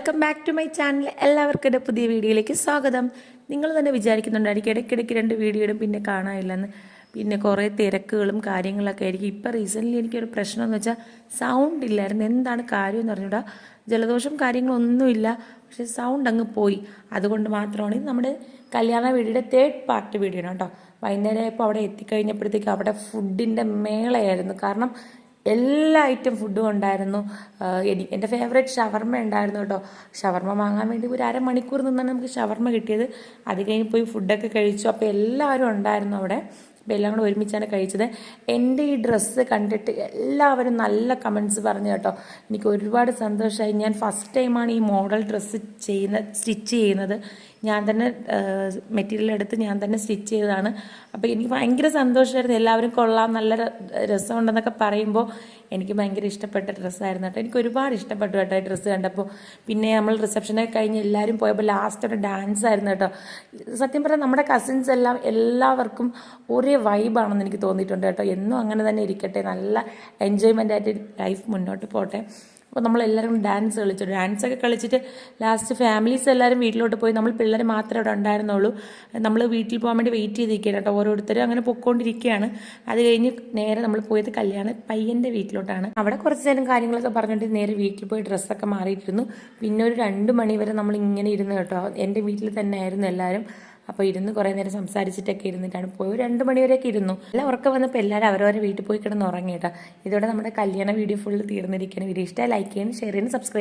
Welcome back to my channel. എല്ലാവർക്കും എൻ്റെ പുതിയ വീഡിയോയിലേക്ക് സ്വാഗതം. നിങ്ങൾ തന്നെ വിചാരിക്കുന്നുണ്ടായിരിക്കും ഇടയ്ക്കിടയ്ക്ക് 2 വീഡിയോ ഇടും പിന്നെ കാണാനില്ലെന്ന്. പിന്നെ കുറേ തിരക്കുകളും കാര്യങ്ങളൊക്കെ ആയിരിക്കും. ഇപ്പോൾ റീസെൻ്റ്ലി എനിക്കൊരു പ്രശ്നം എന്ന് വെച്ചാൽ സൗണ്ട് ഇല്ലായിരുന്നു. എന്താണ് കാര്യം എന്ന് പറഞ്ഞുകൂടാ. ജലദോഷം കാര്യങ്ങളൊന്നുമില്ല, പക്ഷേ സൗണ്ട് അങ്ങ് പോയി. അതുകൊണ്ട് മാത്രമാണ് ഇത് നമ്മുടെ കല്യാണ വീഡിയോയുടെ 3rd പാർട്ട് വീഡിയോ ആണ് കേട്ടോ. വൈകുന്നേരം ആയപ്പോൾ അവിടെ എത്തിക്കഴിഞ്ഞപ്പോഴത്തേക്ക് അവിടെ ഫുഡിൻ്റെ മേളയായിരുന്നു. കാരണം എല്ലാ ഐറ്റം ഫുഡും ഉണ്ടായിരുന്നു. എൻ്റെ ഫേവറേറ്റ് ഷവർമ്മ ഉണ്ടായിരുന്നു കേട്ടോ. ഷവർമ്മ വാങ്ങാൻ വേണ്ടി ഒരു അരമണിക്കൂർ നിന്നാണ് നമുക്ക് ഷവർമ്മ കിട്ടിയത്. അത് കഴിഞ്ഞ് പോയി ഫുഡൊക്കെ കഴിച്ചു. അപ്പോൾ എല്ലാവരും ഉണ്ടായിരുന്നു അവിടെ. അപ്പോൾ എല്ലാം കൂടെ ഒരുമിച്ചാണ് കഴിച്ചത്. എൻ്റെ ഈ ഡ്രസ്സ് കണ്ടിട്ട് എല്ലാവരും നല്ല കമൻറ്റ്സ് പറഞ്ഞു കേട്ടോ. എനിക്ക് ഒരുപാട് സന്തോഷമായി. ഞാൻ ഫസ്റ്റ് ടൈമാണ് ഈ മോഡൽ ഡ്രസ്സ് സ്റ്റിച്ച് ചെയ്യുന്നത്. ഞാൻ തന്നെ മെറ്റീരിയൽ എടുത്ത് ഞാൻ തന്നെ സ്റ്റിച്ച് ചെയ്തതാണ്. അപ്പോൾ എനിക്ക് ഭയങ്കര സന്തോഷമായിരുന്നു. എല്ലാവരും കൊള്ളാം, നല്ല രസമുണ്ടെന്നൊക്കെ പറയുമ്പോൾ എനിക്ക് ഭയങ്കര ഇഷ്ടപ്പെട്ട ഡ്രസ്സായിരുന്നു കേട്ടോ. എനിക്ക് ഒരുപാട് ഇഷ്ടപ്പെട്ടു കേട്ടോ ഈ ഡ്രസ്സ് കണ്ടപ്പോൾ. പിന്നെ നമ്മൾ റിസപ്ഷനൊക്കെ കഴിഞ്ഞ് എല്ലാവരും പോയപ്പോൾ ലാസ്റ്റ് ഒരു ഡാൻസ് ആയിരുന്നു കേട്ടോ. സത്യം പറഞ്ഞാൽ നമ്മുടെ കസിൻസ് എല്ലാവർക്കും ഒരേ വൈബാണെന്ന് എനിക്ക് തോന്നിയിട്ടുണ്ട് കേട്ടോ. എന്നും അങ്ങനെ തന്നെ ഇരിക്കട്ടെ, നല്ല എൻജോയ്മെൻ്റ് ആയിട്ട് ലൈഫ് മുന്നോട്ട് പോട്ടെ. അപ്പോൾ നമ്മളെല്ലാവരും ഡാൻസൊക്കെ കളിച്ചിട്ട് ലാസ്റ്റ് ഫാമിലീസ് എല്ലാവരും വീട്ടിലോട്ട് പോയി. നമ്മൾ പിള്ളേർ മാത്രമേ അവിടെ ഉണ്ടായിരുന്നുള്ളൂ. നമ്മൾ വീട്ടിൽ പോകാൻ വേണ്ടി വെയിറ്റ് ചെയ്തിരിക്കുകയാണ് കേട്ടോ. ഓരോരുത്തരും അങ്ങനെ പൊയ്ക്കൊണ്ടിരിക്കുകയാണ്. അത് കഴിഞ്ഞ് നേരെ നമ്മൾ പോയത് പയ്യൻ്റെ വീട്ടിലോട്ടാണ്. അവിടെ കുറച്ച് നേരം കാര്യങ്ങളൊക്കെ പറഞ്ഞിട്ട് നേരെ വീട്ടിൽ പോയി ഡ്രസ്സൊക്കെ മാറിയിട്ടിരുന്നു. പിന്നെ ഒരു 2 മണി വരെ നമ്മൾ ഇങ്ങനെ ഇരുന്ന് കേട്ടോ. എൻ്റെ വീട്ടിൽ തന്നെ ആയിരുന്നു എല്ലാവരും. അപ്പോൾ ഇരുന്ന് കുറേ നേരം സംസാരിച്ചിട്ടൊക്കെ ഇരുന്നിട്ടാണ് പോയി. 2 മണി വരെയൊക്കെ ഇരുന്നു. എല്ലാം ഉറക്കം വന്നപ്പോൾ എല്ലാവരും അവരവരെ വീട്ടിൽ പോയി കിടന്ന് ഉറങ്ങി കേട്ടോ. ഇതോടെ നമ്മുടെ കല്യാണ വീഡിയോ ഫുള്ള് തീർന്നിരിക്കുകയാണ്. വീഡിയോ ഇഷ്ടമായി ലൈക്ക് ചെയ്യാനും ഷെയർ ചെയ്യാനും സബ്സ്ക്രൈബ്